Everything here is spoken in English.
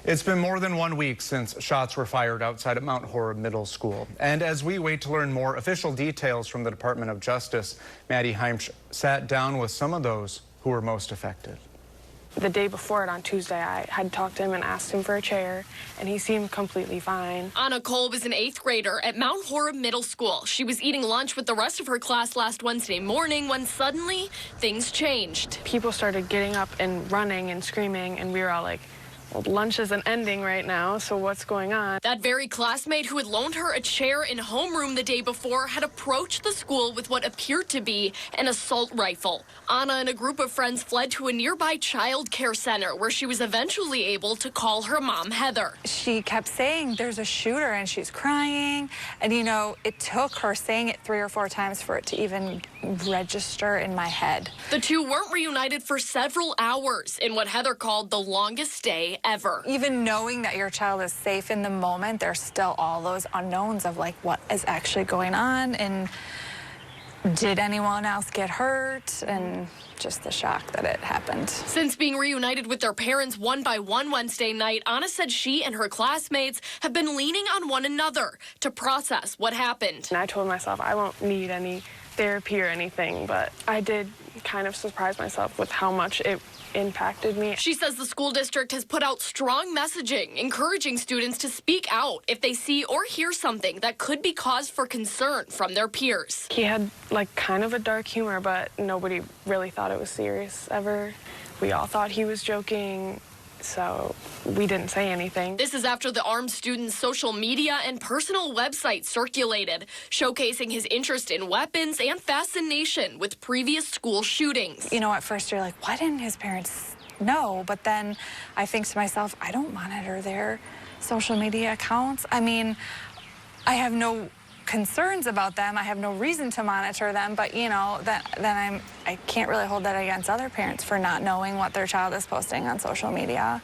It's been more than 1 week since shots were fired outside of Mount Horeb Middle School. And as we wait to learn more official details from the Department of Justice, Maddie Heimsch sat down with some of those who were most affected. The day before it, on Tuesday, I had talked to him and asked him for a chair, and he seemed completely fine. Ana Kolb is an 8th grader at Mount Horeb Middle School. She was eating lunch with the rest of her class last Wednesday morning when suddenly things changed. People started getting up and running and screaming, and we were all like, well, lunch isn't ending right now, so what's going on? That very classmate who had loaned her a chair in homeroom the day before had approached the school with what appeared to be an assault rifle. Ana and a group of friends fled to a nearby child care center where she was eventually able to call her mom, Heather. She kept saying there's a shooter and she's crying. And, you know, it took her saying it 3 or 4 times for it to even register in my head. The two weren't reunited for several hours in what Heather called the longest day ever. Even knowing that your child is safe in the moment, there's still all those unknowns of like what is actually going on and did anyone else get hurt, and just the shock that it happened. Since being reunited with their parents one by one Wednesday night, Ana said she and her classmates have been leaning on one another to process what happened. And I told myself I won't need any therapy or anything, but I did kind of surprise myself with how much it impacted me. She says the school district has put out strong messaging, encouraging students to speak out if they see or hear something that could be cause for concern from their peers. He had like kind of a dark humor, but nobody really thought it was serious ever. We all thought he was joking, so we didn't say anything. This is after the armed student's social media and personal website circulated, showcasing his interest in weapons and fascination with previous school shootings. You know, at first you're like, why didn't his parents know? But then I think to myself, I don't monitor their social media accounts. I mean, I have no concerns about them. I have no reason to monitor them, but you know, I can't really hold that against other parents for not knowing what their child is posting on social media.